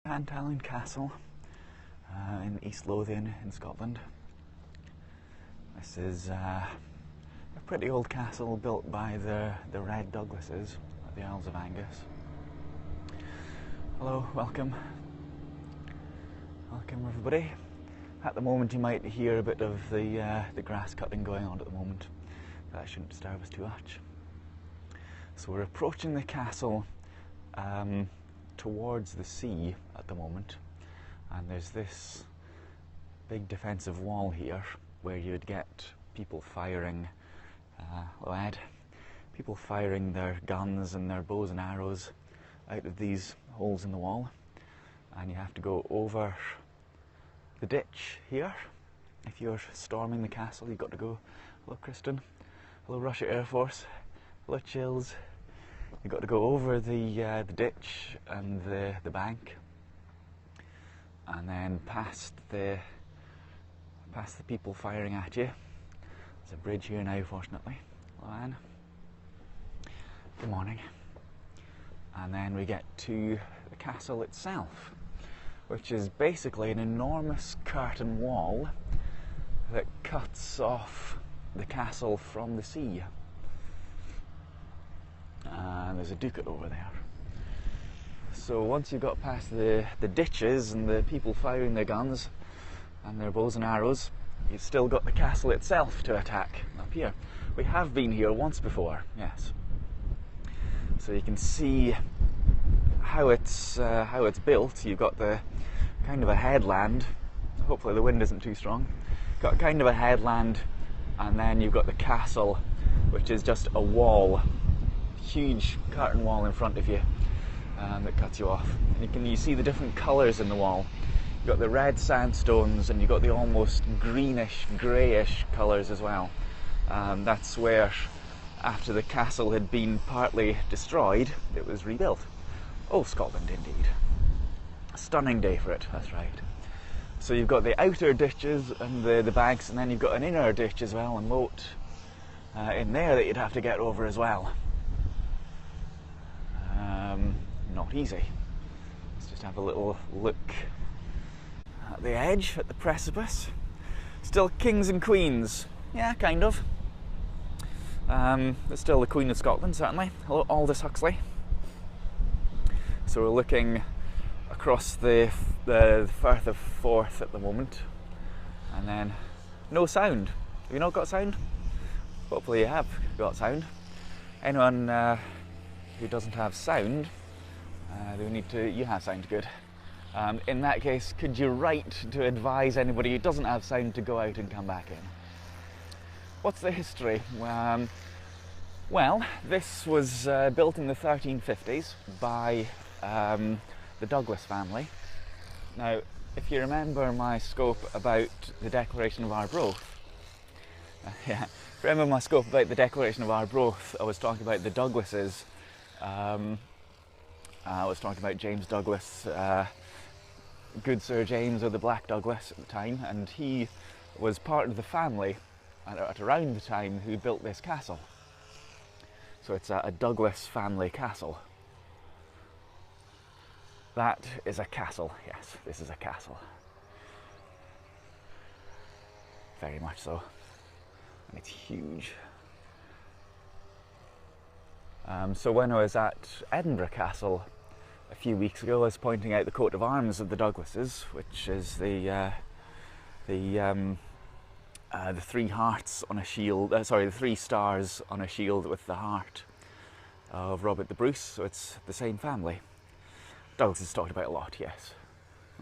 Tantallon Castle in East Lothian in Scotland. This is a pretty old castle built by the Red Douglases at the Isles of Angus. Hello, welcome. Welcome everybody. At the moment you might hear a bit of the grass cutting going on at the moment. That shouldn't disturb us too much. So we're approaching the castle towards the sea at the moment, and there's this big defensive wall here where you'd get people firing people firing their guns and their bows and arrows out of these holes in the wall, and you have to go over the ditch here. If you're storming the castle, you've got to go. Hello Kristen, hello Russia Air Force, hello Chills. You've got to go over the ditch and the bank, and then past the people firing at you. There's a bridge here now, fortunately. Hello Anne. Good morning. And then we get to the castle itself, which is basically an enormous curtain wall that cuts off the castle from the sea. And there's a ducat over there. So once you've got past the ditches and the people firing their guns and their bows and arrows, you've still got the castle itself to attack up here. We have been here once before, yes. So you can see how it's built. You've got the kind of a headland. Hopefully the wind isn't too strong. Got kind of a headland, and then you've got the castle, which is just a wall. Huge curtain wall in front of you that cuts you off. And you see the different colours in the wall. You've got the red sandstones, and you've got the almost greenish, greyish colours as well. That's where, after the castle had been partly destroyed, it was rebuilt. Oh, Scotland indeed. A stunning day for it, that's right. So you've got the outer ditches and the banks, and then you've got an inner ditch as well, a moat in there that you'd have to get over as well. Not easy. Let's just have a little look at the edge, at the precipice. Still kings and queens. Yeah, kind of. But still the Queen of Scotland, certainly. Hello, Aldous Huxley. So we're looking across the Firth of Forth at the moment, and then no sound. Have you not got sound? Hopefully you have got sound. Anyone who doesn't have sound, you have sound, good. In that case, could you write to advise anybody who doesn't have sound to go out and come back in? What's the history? Well, this was built in the 1350s by the Douglas family. Now, if you remember my scope about the Declaration of Arbroath, remember my scope about the Declaration of Arbroath, I was talking about the Douglases. I was talking about James Douglas, good Sir James, or the Black Douglas at the time, and he was part of the family at around the time who built this castle. So it's a Douglas family castle. That is a castle, yes, this is a castle. Very much so. And it's huge. So when I was at Edinburgh Castle a few weeks ago, I was pointing out the coat of arms of the Douglases, which is the three hearts on a shield. The three stars on a shield with the heart of Robert the Bruce. So it's the same family. Douglas is talked about a lot, yes.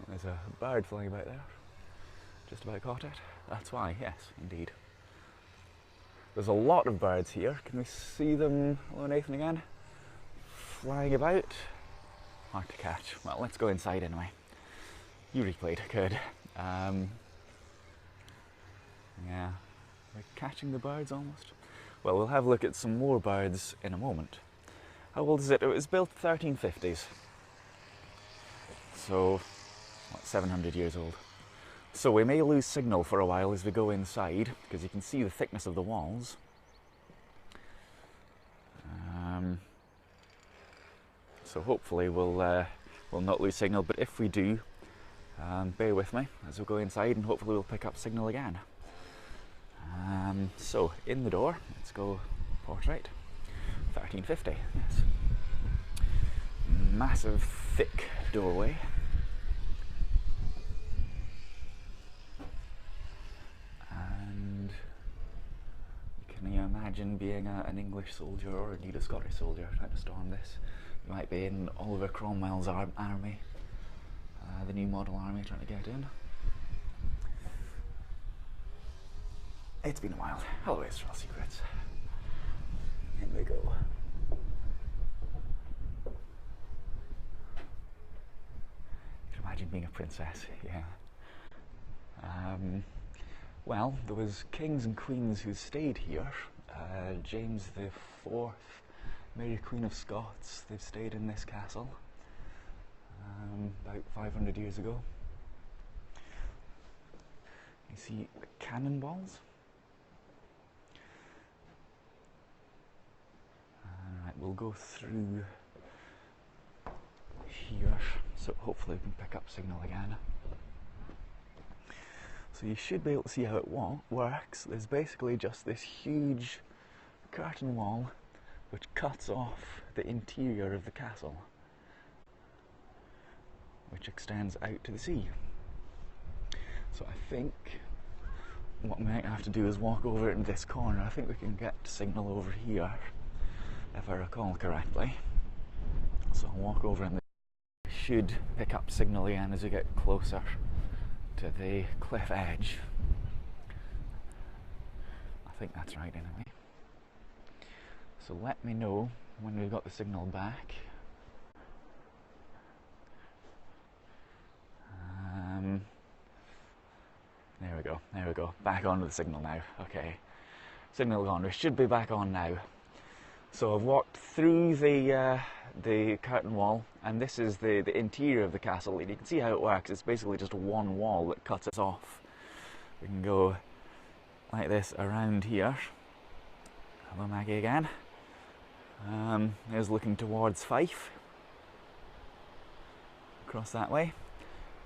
There's a bird flying about there. Just about caught it. That's why, yes, indeed. There's a lot of birds here. Can we see them? Hello Nathan again. Flying about. Hard to catch. Well, let's go inside anyway. You replayed, good. Yeah, we're catching the birds almost. Well, we'll have a look at some more birds in a moment. How old is it? It was built 1350s. So, what, 700 years old. So we may lose signal for a while as we go inside, because you can see the thickness of the walls. So hopefully we'll we'll not lose signal, but if we do, bear with me as we go inside and hopefully we'll pick up signal again. So, in the door, let's go portrait, 1350, yes. Massive, thick doorway. And can you imagine being an English soldier or indeed a Scottish soldier trying to storm this? You might be in Oliver Cromwell's army, the new model army trying to get in. It's been a while. Hello, Astral Secrets. In we go. Can you imagine being a princess? Yeah. Well, there was kings and queens who stayed here. James IV, Mary Queen of Scots, they've stayed in this castle about 500 years ago. You see the cannonballs. Alright, we'll go through here, so hopefully we can pick up signal again. So you should be able to see how it works. There's basically just this huge curtain wall which cuts off the interior of the castle, which extends out to the sea. So I think what we might have to do is walk over in this corner. I think we can get signal over here, if I recall correctly. So I'll walk over and should pick up signal again as we get closer to the cliff edge. I think that's right anyway. So let me know when we've got the signal back. There we go, back on with the signal now. Okay, signal gone, we should be back on now. So I've walked through the curtain wall, and this is the interior of the castle, and you can see how it works. It's basically just one wall that cuts us off. We can go like this around here. Hello Maggie again. There's looking towards Fife, across that way.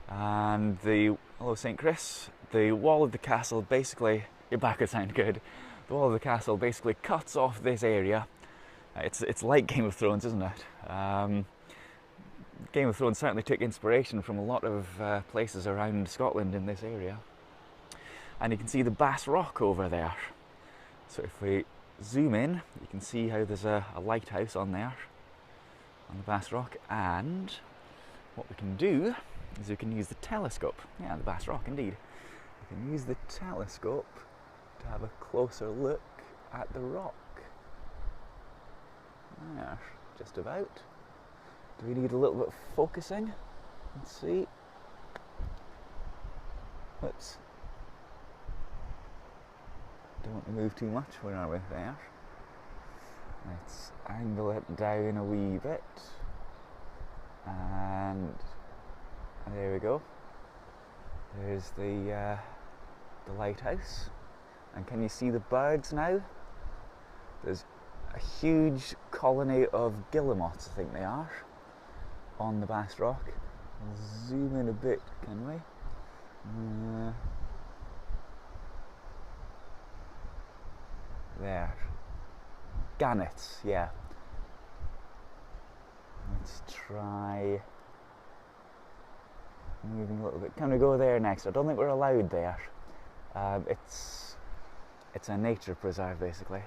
And hello St. Chris, the wall of the castle basically, your back would sound good. The wall of the castle basically cuts off this area. It's like Game of Thrones, isn't it? Game of Thrones certainly took inspiration from a lot of places around Scotland in this area. And you can see the Bass Rock over there. So if we zoom in, you can see how there's a lighthouse on there, on the Bass Rock. And what we can do is we can use the telescope. Yeah, the Bass Rock indeed. We can use the telescope to have a closer look at the rock. There, just about. Do we need a little bit of focusing? Let's see. Whoops. Don't want to move too much. Where are we? There. Let's angle it down a wee bit. And there we go. There's the lighthouse. And can you see the birds now? There's a huge colony of guillemots, I think they are, on the Bass Rock. We'll zoom in a bit, can we? There. Gannets, yeah. Let's try moving a little bit. Can we go there next? I don't think we're allowed there. It's a nature preserve, basically.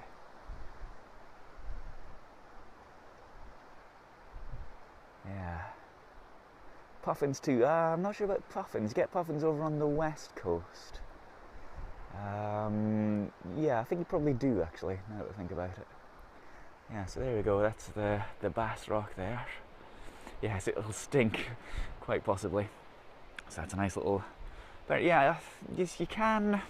Yeah. Puffins too. I'm not sure about puffins. You get puffins over on the west coast. Yeah, I think you probably do actually, now that I think about it. Yeah, so there we go. That's the Bass Rock there. Yes, it'll stink, quite possibly. So that's a nice little. But yeah, yes, you can.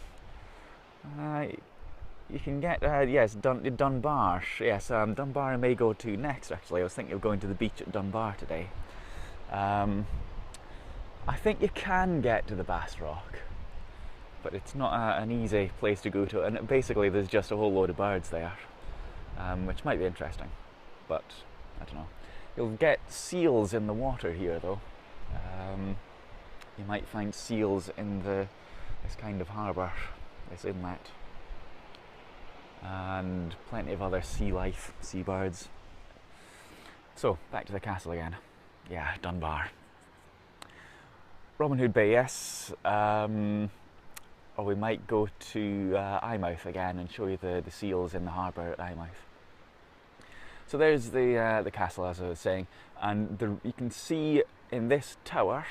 You can get yes, Dunbar. Yes, Dunbar I may go to next. Actually, I was thinking of going to the beach at Dunbar today. I think you can get to the Bass Rock, but it's not an easy place to go to. And basically, there's just a whole load of birds there, which might be interesting. But I don't know. You'll get seals in the water here though. You might find seals in this kind of harbour, this inlet, and plenty of other sea life, seabirds. So back to the castle again. Yeah, Dunbar. Robin Hood Bay, yes. Or we might go to Eyemouth again and show you the seals in the harbour at Eyemouth. So there's the castle, as I was saying, and you can see in this tower,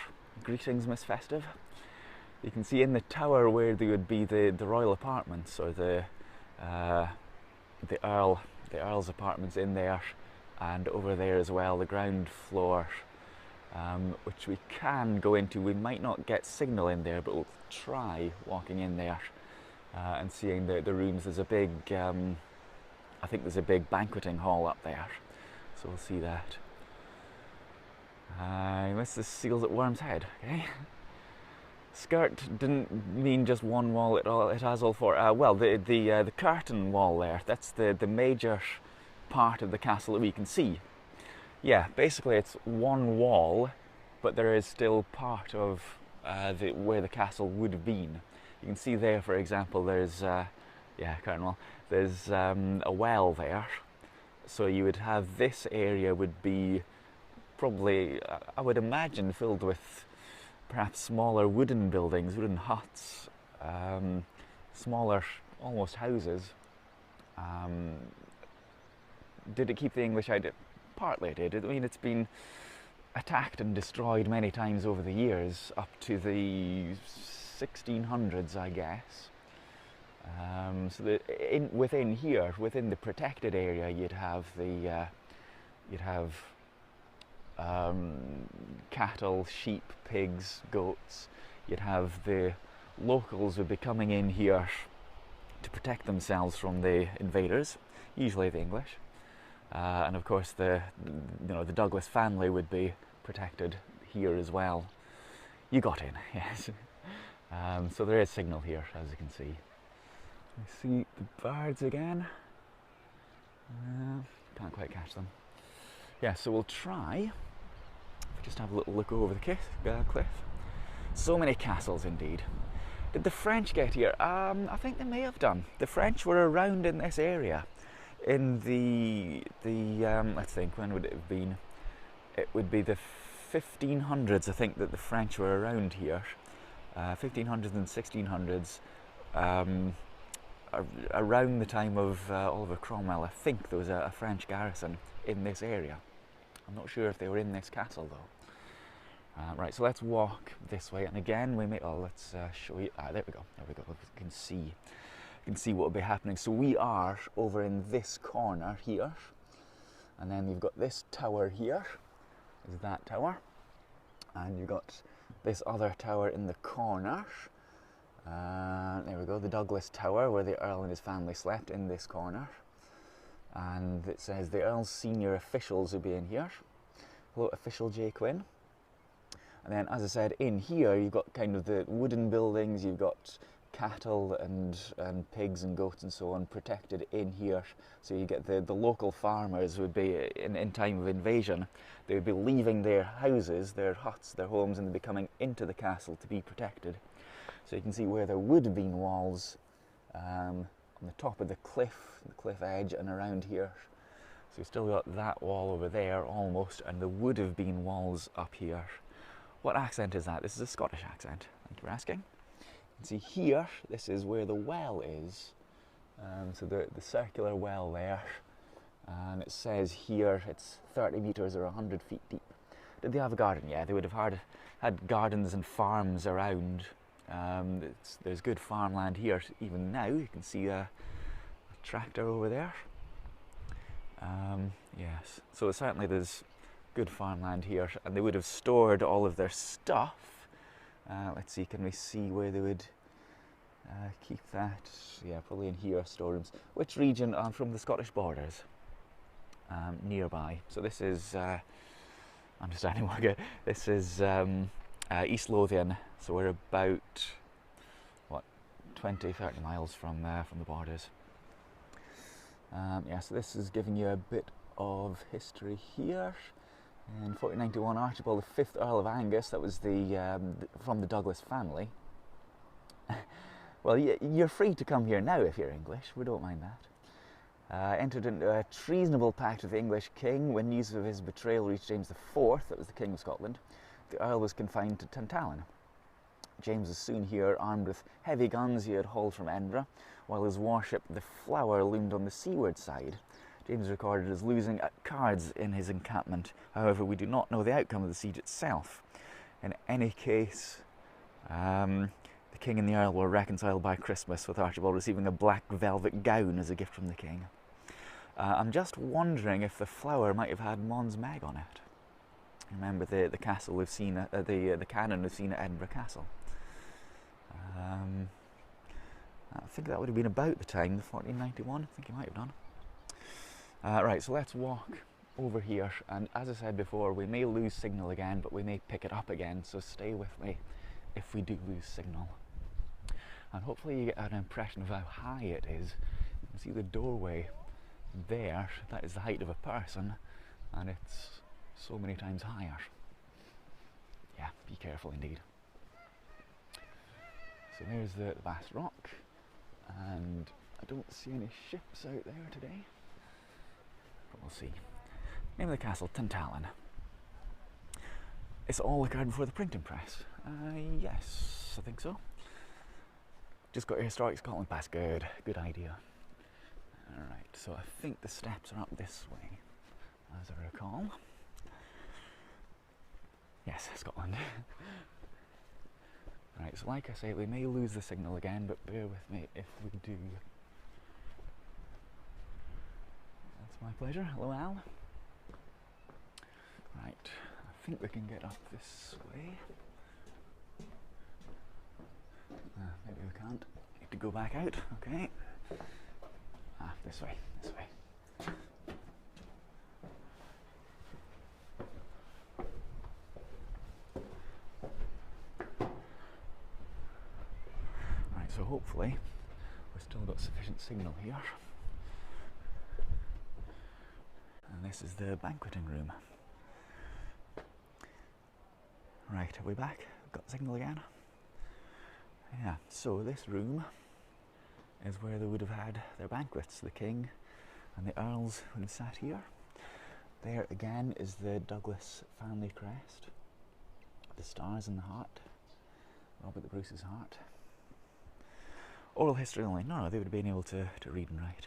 greetings Miss Festive, you can see in the tower where there would be the royal apartments, or the Earl's apartments in there, and over there as well, the ground floor, which we can go into. We might not get signal in there, but we'll try walking in there and seeing the rooms. There's a big, I think there's a big banqueting hall up there, so we'll see that. This is seals at Worm's Head, okay? Skirt didn't mean just one wall at all. It has all four. Well, the curtain wall there, that's the major part of the castle that we can see. Yeah, basically it's one wall, but there is still part of where the castle would have been. You can see there, for example, there's yeah, curtain wall. There's a well there, so you would have this area would be probably, I would imagine, filled with perhaps smaller wooden buildings, wooden huts, smaller, almost houses. Did it keep the English out? Partly it did. I mean, it's been attacked and destroyed many times over the years, up to the 1600s, I guess. So that within here, within the protected area, you'd have cattle, sheep, pigs, goats. You'd have the locals would be coming in here to protect themselves from the invaders, usually the English. And of course, the Douglas family would be protected here as well. You got in, yes. So there is signal here, as you can see. I see the birds again. Can't quite catch them. Yeah, so we'll try. Just have a little look over the cliff. So many castles, indeed. Did the French get here? I think they may have done. The French were around in this area. In the let's think, when would it have been? It would be the 1500s, I think, that the French were around here. 1500s and 1600s. Around the time of Oliver Cromwell, I think there was a French garrison in this area. I'm not sure if they were in this castle though. Right, so let's walk this way, and again we may. Oh, let's show you. There we go. There we go. You can see what will be happening. So we are over in this corner here, and then you've got this tower here. Is that tower, and you've got this other tower in the corner. There we go, the Douglas Tower, where the Earl and his family slept, in this corner. And it says the Earl's senior officials will be in here. Hello, official J. Quinn. And then, as I said, in here you've got kind of the wooden buildings, you've got cattle and pigs and goats and so on protected in here. So you get the local farmers would be, in time of invasion, they would be leaving their houses, their huts, their homes, and they'd be coming into the castle to be protected. So you can see where there would have been walls on the top of the cliff edge and around here. So you've still got that wall over there almost, and there would have been walls up here. What accent is that? This is a Scottish accent, thank you for asking. You can see here, this is where the well is. So the circular well there, and it says here it's 30 metres or 100 feet deep. Did they have a garden? Yeah, they would have had gardens and farms around. There's good farmland here even now. You can see a tractor over there. Yes, so certainly there's good farmland here, and they would have stored all of their stuff. Let's see, can we see where they would keep that? Yeah, probably in here, storerooms. Which region? From the Scottish borders, nearby. So this is, understanding more good, this is East Lothian, so we're about, what, 20-30 miles from the borders. Yeah, so this is giving you a bit of history here. In 1491, Archibald V, Earl of Angus, that was from the Douglas family. Well, you're free to come here now if you're English, we don't mind that. Entered into a treasonable pact with the English king when news of his betrayal reached James IV, that was the King of Scotland. The Earl was confined to Tantallon. James was soon here, armed with heavy guns he had hauled from Edinburgh, while his warship, the Flower, loomed on the seaward side. James recorded as losing at cards in his encampment. However, we do not know the outcome of the siege itself. In any case, the king and the earl were reconciled by Christmas, with Archibald receiving a black velvet gown as a gift from the king. I'm just wondering if the Flower might have had Mons Meg on it. Remember the castle we've seen, the cannon we've seen at Edinburgh Castle. I think that would have been about the time, the 1491. I think he might have done. Right, so let's walk over here, and as I said before, we may lose signal again, but we may pick it up again, so stay with me if we do lose signal. And hopefully you get an impression of how high it is. You can see the doorway there, that is the height of a person, and it's so many times higher. Yeah, be careful indeed. So there's the vast rock, and I don't see any ships out there today. But we'll see. Name of the castle, Tantallon. It's all occurred before the printing press. Yes, I think so. Just got your Historic Scotland Pass. Good idea. Alright, so I think the steps are up this way, as I recall. Yes, Scotland. Right, so like I say, we may lose the signal again, but bear with me if we do. That's my pleasure. Hello, Al. Right, I think we can get up this way. Maybe we can't. Need to go back out. Okay. This way. This way. Right, so hopefully we've still got sufficient signal here. And this is the banqueting room. Right, are we back? Got signal again? Yeah, so this room is where they would have had their banquets. The king and the earls would have sat here. There again is the Douglas family crest, the stars in the heart, Robert the Bruce's heart. Oral history only. No, they would have been able to read and write.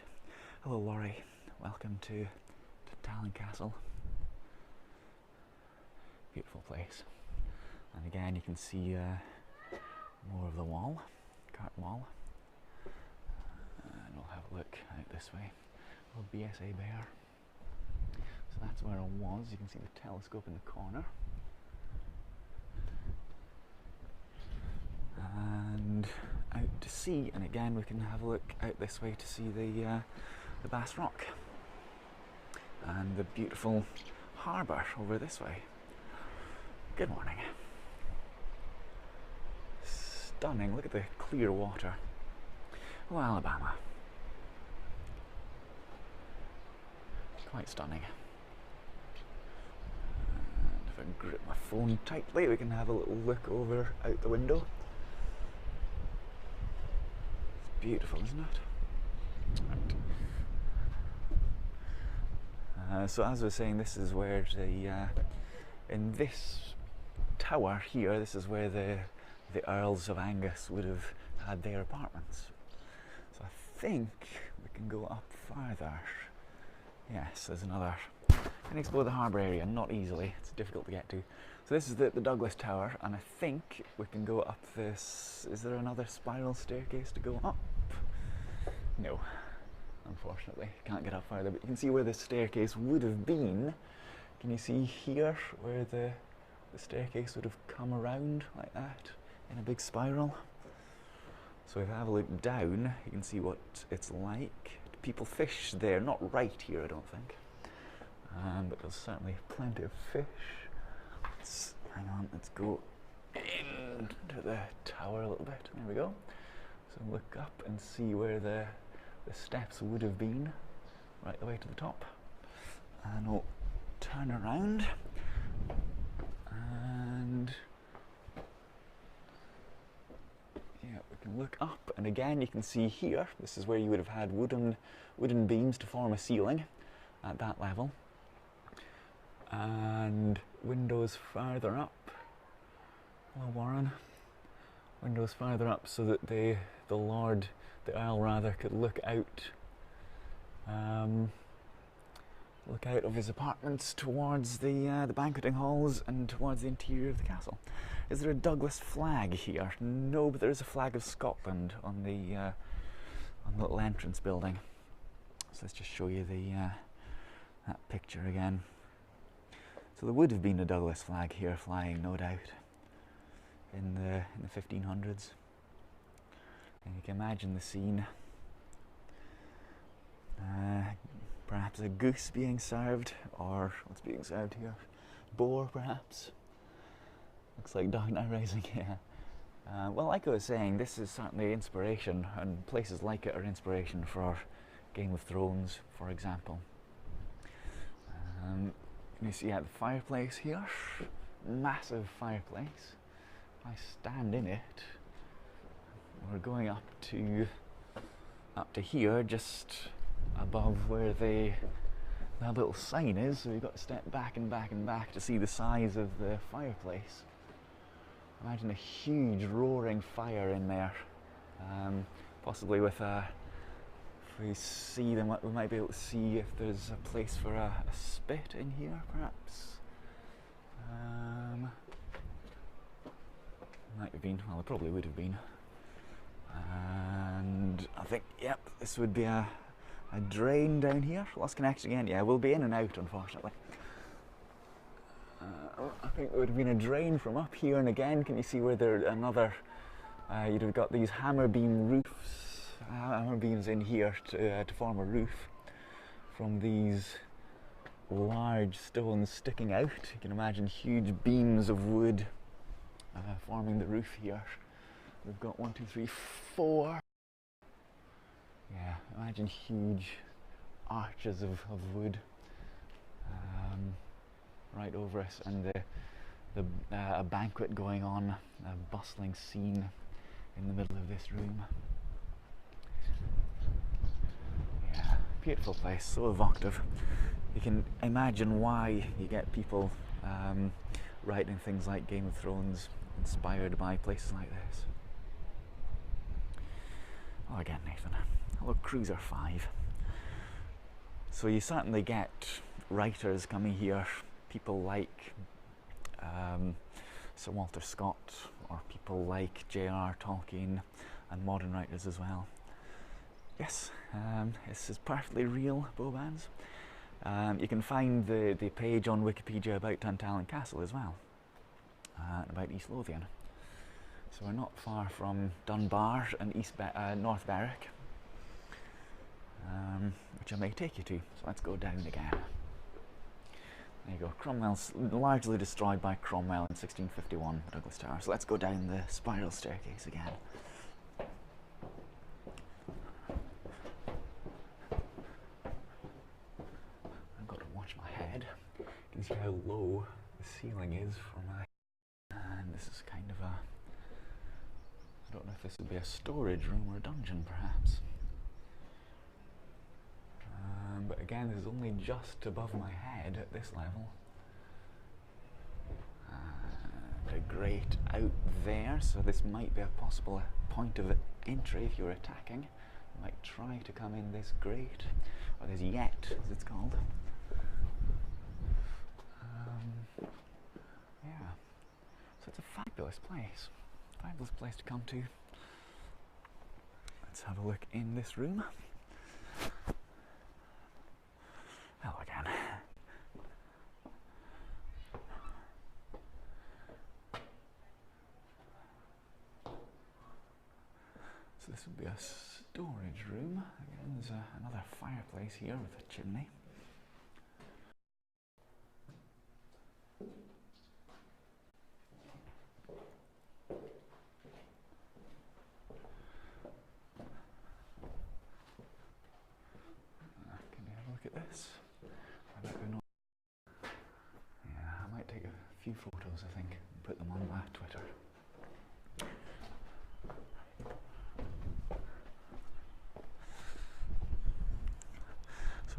Hello, Laurie. Welcome to Tantallon Castle. Beautiful place. And again, you can see more of the wall, curtain wall. And we'll have a look out this way. Old BSA Bear. So that's where it was. You can see the telescope in the corner. And out to sea, and again we can have a look out this way to see the Bass Rock and the beautiful harbour over this way. Good morning. Stunning, look at the clear water. Oh, Alabama. Quite stunning. And if I grip my phone tightly, we can have a little look over out the window. It's beautiful, isn't it? Right. So as I was saying, this is where in this tower here, this is where the Earls of Angus would have had their apartments. So I think we can go up farther. Yes, there's another. Can explore the harbour area, not easily, it's difficult to get to. So this is the Douglas Tower, and I think we can go up this. Is there another spiral staircase to go up? No, unfortunately, can't get up farther, but you can see where the staircase would have been. Can you see here where the staircase would have come around like that in a big spiral? So if I have a look down, you can see what it's like. People fish there, not right here, I don't think. But there's certainly plenty of fish. Hang on, let's go into the tower a little bit. There we go. So look up and see where the steps would have been, right the way to the top. And we'll turn around. look up, and again you can see here, this is where you would have had wooden beams to form a ceiling at that level. And windows farther up, well, Warren, windows farther up so that the Earl rather, could look out of his apartments towards the banqueting halls and towards the interior of the castle. Is there a Douglas flag here? No, but there is a flag of Scotland on the little entrance building. So let's just show you that picture again. So there would have been a Douglas flag here flying, no doubt, in the 1500s. And you can imagine the scene. Perhaps a goose being served, or what's being served here? Boar, perhaps. Looks like dog now rising, yeah. Well, like I was saying, this is certainly inspiration, and places like it are inspiration for Game of Thrones, for example. You see at the fireplace here, massive fireplace. If I stand in it, we're going up to here, just above where that little sign is, so we've got to step back and back and back to see the size of the fireplace. Imagine a huge roaring fire in there, possibly with if we see them, we might be able to see if there's a place for a spit in here, perhaps. Might have been, well, there probably would have been. And I think, yep, this would be a drain down here. Lost connection again. Yeah, we'll be in and out, unfortunately. I think there would have been a drain from up here, and again, can you see where there another? You'd have got these hammer beams in here to form a roof from these large stones sticking out. You can imagine huge beams of wood forming the roof here. We've got 1, 2, 3, 4. Yeah, imagine huge arches of wood right over us, and a banquet going on, a bustling scene in the middle of this room. Yeah, beautiful place, so evocative. You can imagine why you get people writing things like Game of Thrones inspired by places like this. Oh, again, Nathan. Hello, Cruiser 5. So you certainly get writers coming here, people like Sir Walter Scott, or people like J.R. Tolkien, and modern writers as well. Yes, this is perfectly real, Bobans. You can find the page on Wikipedia about Tantallon Castle as well, and about East Lothian. So we're not far from Dunbar and North Berwick, which I may take you to. So let's go down again. There you go. Cromwell's largely destroyed by Cromwell in 1651, Douglas Tower. So let's go down the spiral staircase again. I've got to watch my head. You can see how low the ceiling is for my... And this is kind of a... I don't know if this would be a storage room or a dungeon, perhaps. But again, this is only just above my head at this level. And a grate out there, so this might be a possible point of entry if you're attacking. You might try to come in this grate, or this yett, as it's called. Yeah, so it's a fabulous place. Fabulous place to come to. Let's have a look in this room. Hello again. So this would be a storage room. Again, there's another fireplace here with a chimney. Can you have a look at this? Yeah, I might take a few photos, I think, and put them on my Twitter.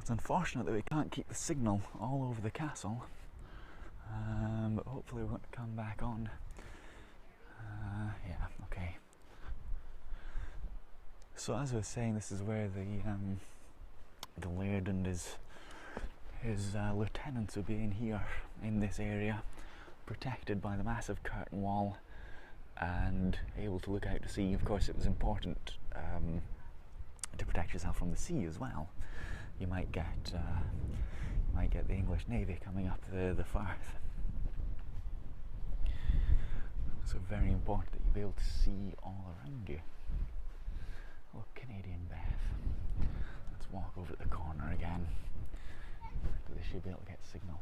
It's unfortunate that we can't keep the signal all over the castle, but hopefully we won't come back on. Yeah, okay. So as I was saying, this is where the laird and his lieutenants would be in here, in this area, protected by the massive curtain wall and able to look out to sea. Of course, it was important to protect yourself from the sea as well. You might get the English Navy coming up the Firth. So very important that you be able to see all around you. Oh, Canadian Beth. Let's walk over to the corner again. They should be able to get signal.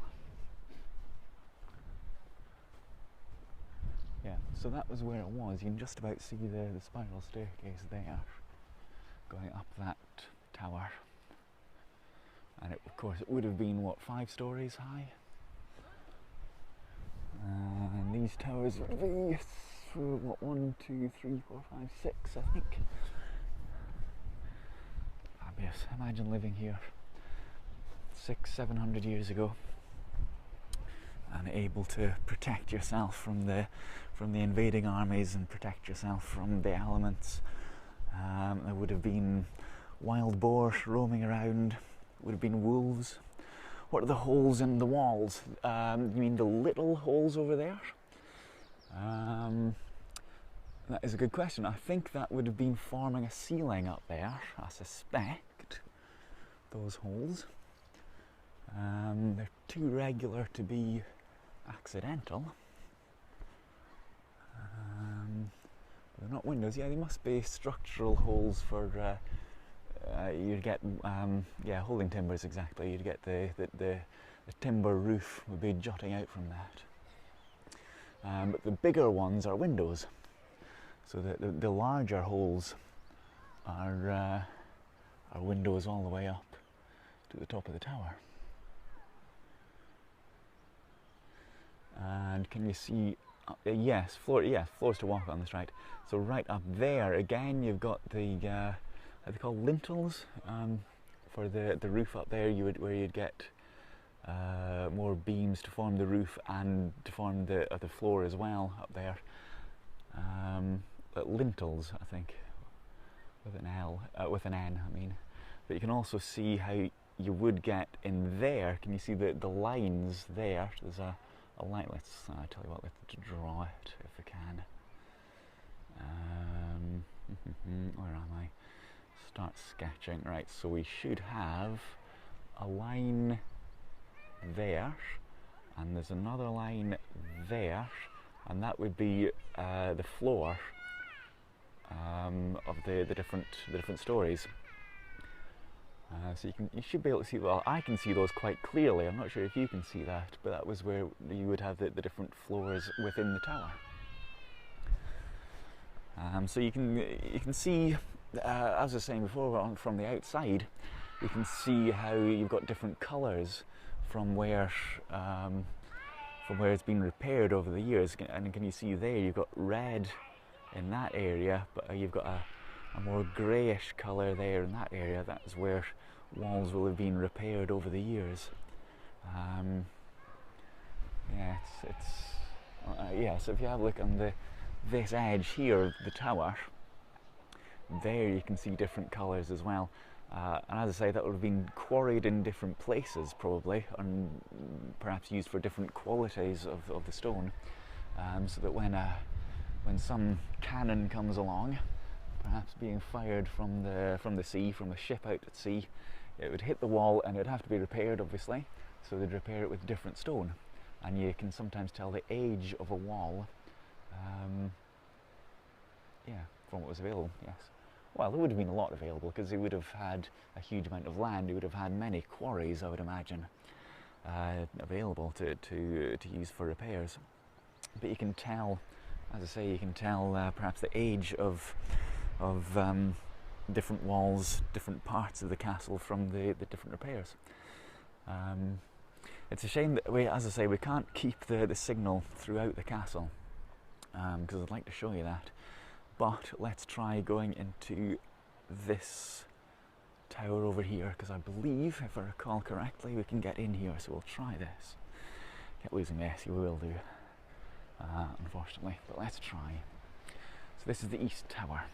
Yeah, so that was where it was. You can just about see the spiral staircase there, going up that tower. And of course it would have been, what, 5 stories high? And these towers would be, what, 1, 2, 3, 4, 5, 6, I think. Fabulous. Imagine living here 600-700 years ago and able to protect yourself from the invading armies and protect yourself from the elements. There would have been wild boar roaming around, would have been wolves. What are the holes in the walls? You mean the little holes over there? That is a good question. I think that would have been forming a ceiling up there, I suspect, those holes. They're too regular to be accidental. They're not windows. Yeah, they must be structural holes for you'd get holding timbers, exactly. You'd get the timber roof would be jutting out from that. But the bigger ones are windows. So the larger holes are windows all the way up to the top of the tower. And can you see? Yes, floors to walk on. That's right. So right up there again, you've got the are they called lintels? For the roof up there, where you'd get more beams to form the roof and to form the floor as well up there. Lintels, I think, with an L, with an N, I mean. But you can also see how you would get in there. Can you see the lines there? There's a line. Let's tell you what. Let's draw it if we can. Where am I? Start sketching. Right. So we should have a line there, and there's another line there, and that would be the floor of the different stories. So you should be able to see. Well, I can see those quite clearly. I'm not sure if you can see that, but that was where you would have the different floors within the tower. So you can see, as I was saying before, from the outside, you can see how you've got different colours from where it's been repaired over the years. And can you see there? You've got red in that area, but you've got a more greyish colour there in that area. That's where walls will have been repaired over the years. So if you have a look on this edge here of the tower, there you can see different colours as well. And as I say, that would have been quarried in different places probably, and perhaps used for different qualities of the stone, so that when some cannon comes along, perhaps being fired from the sea, from a ship out at sea, it would hit the wall and it would have to be repaired, obviously. So they'd repair it with different stone, and you can sometimes tell the age of a wall, from what was available. Yes. Well, there would have been a lot available because they would have had a huge amount of land. They would have had many quarries, I would imagine, available to use for repairs. But you can tell, as I say, you can tell perhaps the age of different walls, different parts of the castle from the different repairs. It's a shame that as I say, we can't keep the signal throughout the castle, because I'd like to show you that. But let's try going into this tower over here, because I believe, if I recall correctly, we can get in here, so we'll try this. Keep losing this, you will do, unfortunately, but let's try. So this is the east tower,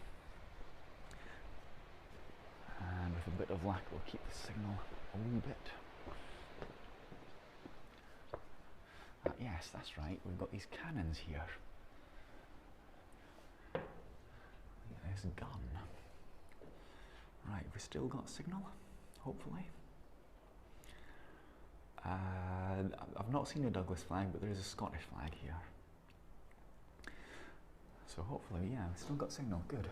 and with a bit of luck we'll keep the signal a wee bit. Yes, that's right, we've got these cannons here. Look at this gun. Right, we've still got signal, hopefully. I've not seen a Douglas flag, but there is a Scottish flag here. So hopefully, yeah, we've still got signal, good.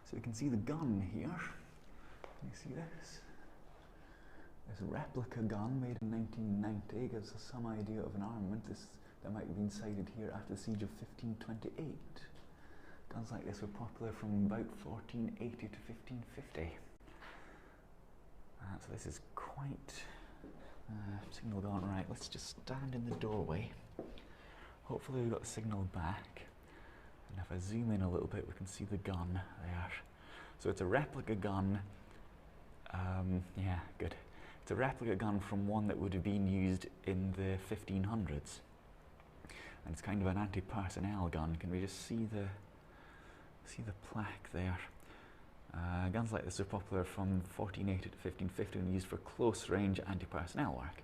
So you can see the gun here. Can you see this? This replica gun made in 1990 gives us some idea of an armament that might have been sighted here after the siege of 1528. Guns like this were popular from about 1480 to 1550. So this is quite signal gone right. Let's just stand in the doorway. Hopefully we've got the signal back. And if I zoom in a little bit, we can see the gun there. So it's a replica gun. Yeah, good. It's a replica gun from one that would have been used in the 1500s. And it's kind of an anti-personnel gun. Can we just see the plaque there? Guns like this are popular from 1480 to 1550 and used for close range anti-personnel work.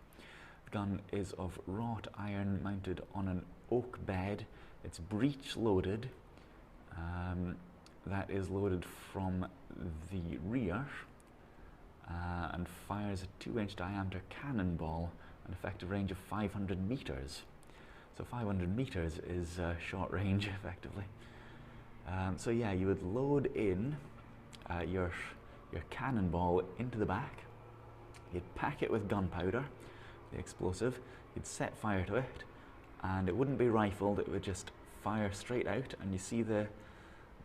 The gun is of wrought iron mounted on an oak bed. It's breech loaded. That is loaded from the rear and fires a 2-inch diameter cannonball, an effective range of 500 meters. So 500 meters is short range, effectively. So yeah, you would load in your cannonball into the back. You'd pack it with gunpowder, the explosive. You'd set fire to it, and it wouldn't be rifled. It would just fire straight out. And you see the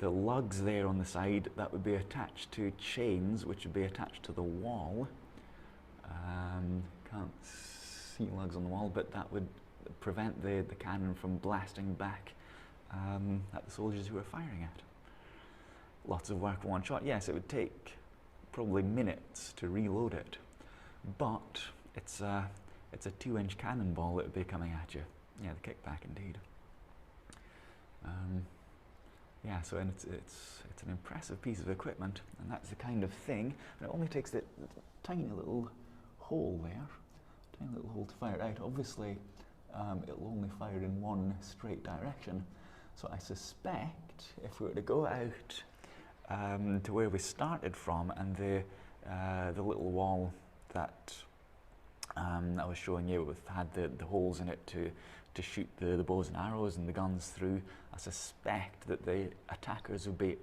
lugs there on the side that would be attached to chains, which would be attached to the wall. Can't see lugs on the wall, but that would prevent the cannon from blasting back at the soldiers who were firing it. Lots of work for one shot. Yes, it would take probably minutes to reload it, but it's a 2-inch cannonball that would be coming at you. Yeah, the kickback indeed. Yeah, so and it's an impressive piece of equipment, and that's the kind of thing. And it only takes that tiny little hole there, tiny little hole to fire it out. Obviously, it'll only fire in one straight direction. So I suspect if we were to go out to where we started from, and the little wall that I was showing you had the holes in it to shoot the bows and arrows and the guns through, I suspect that the attackers would be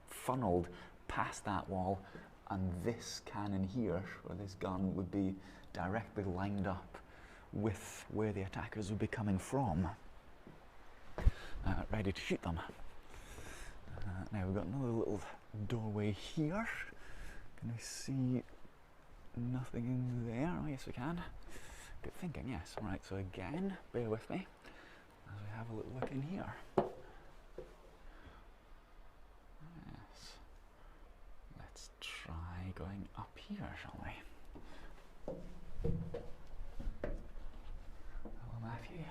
funneled past that wall, and this cannon here, or this gun, would be directly lined up with where the attackers would be coming from, ready to shoot them. Now we've got another little doorway here. Can we see nothing in there? Oh yes, we can. Good thinking, yes. Right, so again, bear with me as we have a little look in here. Yes. Let's try going up here, shall we? Hello, Matthew.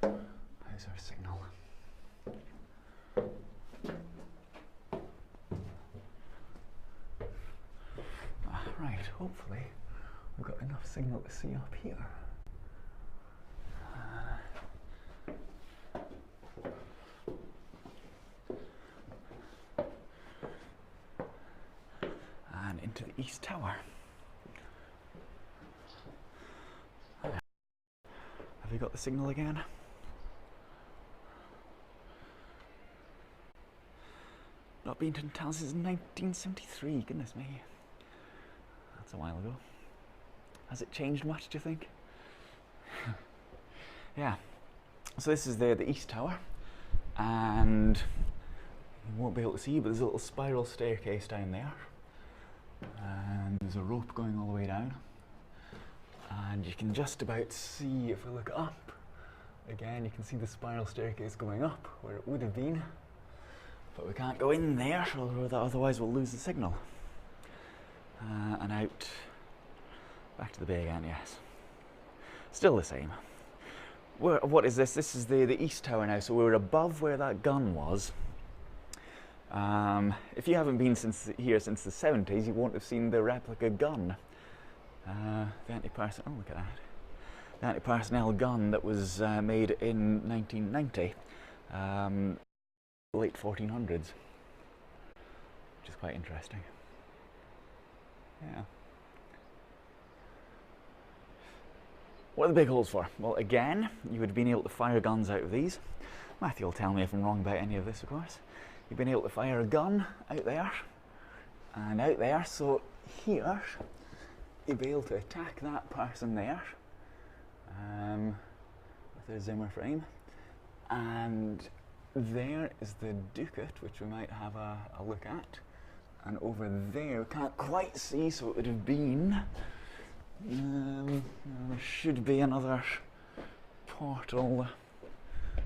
How's our signal? Right, hopefully we've got enough signal to see up here. And into the East Tower. Have you got the signal again? Not been to Tantallon since 1973, goodness me. That's a while ago. Has it changed much, do you think? Yeah. So this is the East Tower, and you won't be able to see, but there's a little spiral staircase down there, and there's a rope going all the way down, and you can just about see, if we look up again, you can see the spiral staircase going up where it would have been. But we can't go in there, or otherwise we'll lose the signal. And out, back to the bay again, yes. Still the same. What is this? This is the east tower now, so we're above where that gun was. If you haven't been here since the 70s, you won't have seen the replica gun. The anti-personnel, oh look at that. The anti-personnel gun that was made in 1990, late 1400s, which is quite interesting. Yeah. What are the big holes for? Well, again, you would have been able to fire guns out of these. Matthew will tell me if I'm wrong about any of this, of course. You've been able to fire a gun out there and out there, so here you'd be able to attack that person there with a Zimmer frame, and there is the ducat, which we might have a look at, and over there we can't quite see, so it would have been there should be another portal.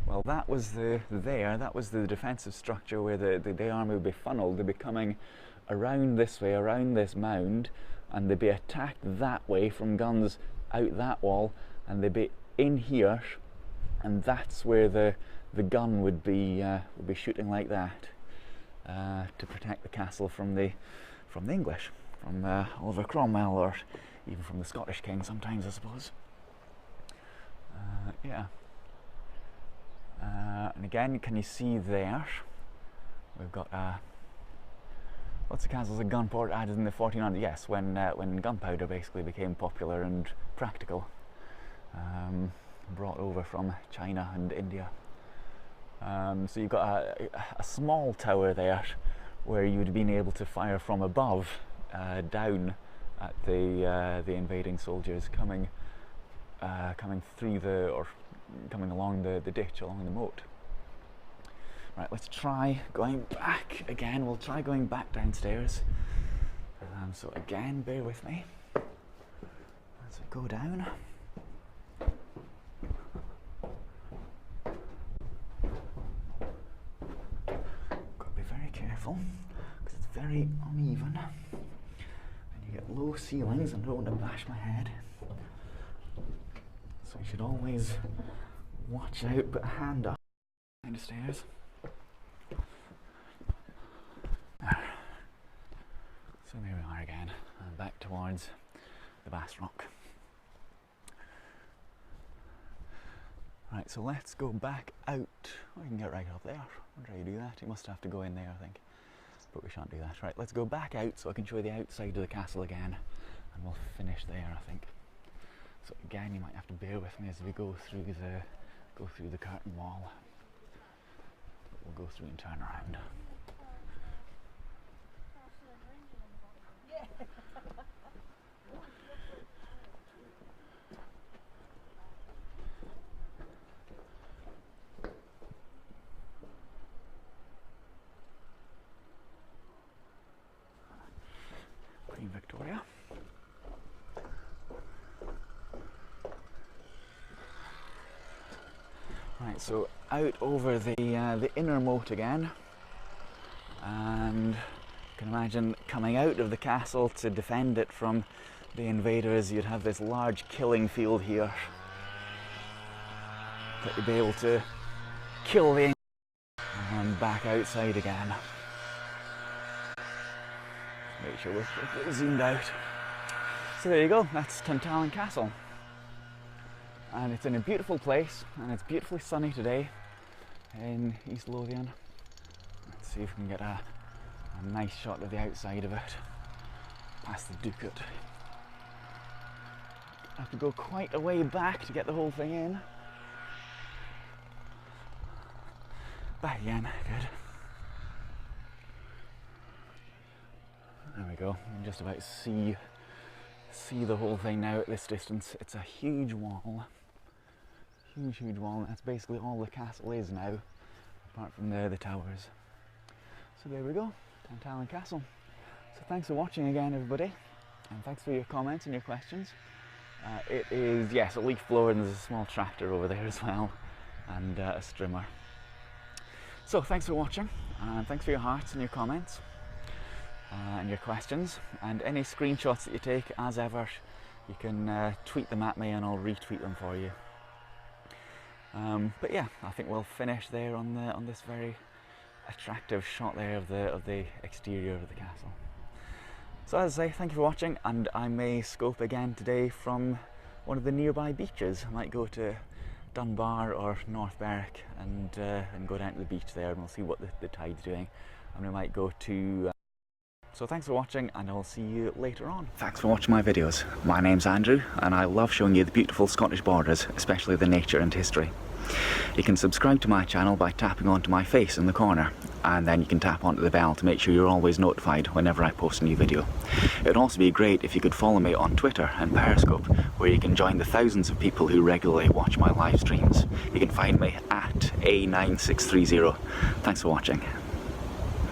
Well, that was that was the defensive structure where the army would be funneled. They'd be coming around this way, around this mound, and they'd be attacked that way from guns out that wall, and they'd be in here, and that's where the gun would be shooting like that to protect the castle from the English, from Oliver Cromwell, or even from the Scottish king sometimes, I suppose. Yeah. And again, can you see there? We've got lots of castles of gunpowder added in the 1400s. Yes, when gunpowder basically became popular and practical, brought over from China and India. So you've got a small tower there where you'd been able to fire from above down at the invading soldiers coming through coming along the ditch, along the moat. Right, let's try going back again. We'll try going back downstairs. So again, bear with me as we go down. Got to be very careful because it's very uneven, and you get low ceilings, and I don't want to bash my head. So you should always watch out, put a hand up behind the stairs. So there we are again, and back towards the Bass Rock. Right, so let's go back out. Oh, you can get right up there. I wonder how you do that. You must have to go in there, I think. But we shan't do that. Right, let's go back out so I can show you the outside of the castle again, and we'll finish there, I think. So again, you might have to bear with me as we go through the curtain wall. We'll go through and turn around. Queen Victoria. Right, so out over the inner moat again, and you can imagine coming out of the castle to defend it from the invaders. You'd have this large killing field here that you'd be able to kill the English, and back outside again. Make sure we're zoomed out. So there you go, that's Tantallon Castle. And it's in a beautiful place, and it's beautifully sunny today in East Lothian. Let's see if we can get a nice shot of the outside of it, past the ducat. I have to go quite a way back to get the whole thing in. Back again, good. There we go, you can just about see the whole thing now at this distance. It's a huge wall. Huge wall, and that's basically all the castle is now, apart from the towers. So there we go, Tantallon Castle. So thanks for watching again, everybody, and thanks for your comments and your questions. It is, yes, a leaf blower, and there's a small tractor over there as well, and a strimmer. So thanks for watching, and thanks for your hearts and your comments and your questions, and any screenshots that you take, as ever, you can tweet them at me and I'll retweet them for you. But yeah, I think we'll finish there on this very attractive shot there of the exterior of the castle. So as I say, thank you for watching, and I may scope again today from one of the nearby beaches. I might go to Dunbar or North Berwick and go down to the beach there, and we'll see what the tide's doing, and we might go to so thanks for watching, and I'll see you later on. Thanks for watching my videos. My name's Andrew, and I love showing you the beautiful Scottish borders, especially the nature and history. You can subscribe to my channel by tapping onto my face in the corner, and then you can tap onto the bell to make sure you're always notified whenever I post a new video. It would also be great if you could follow me on Twitter and Periscope, where you can join the thousands of people who regularly watch my live streams. You can find me at A9630. Thanks for watching.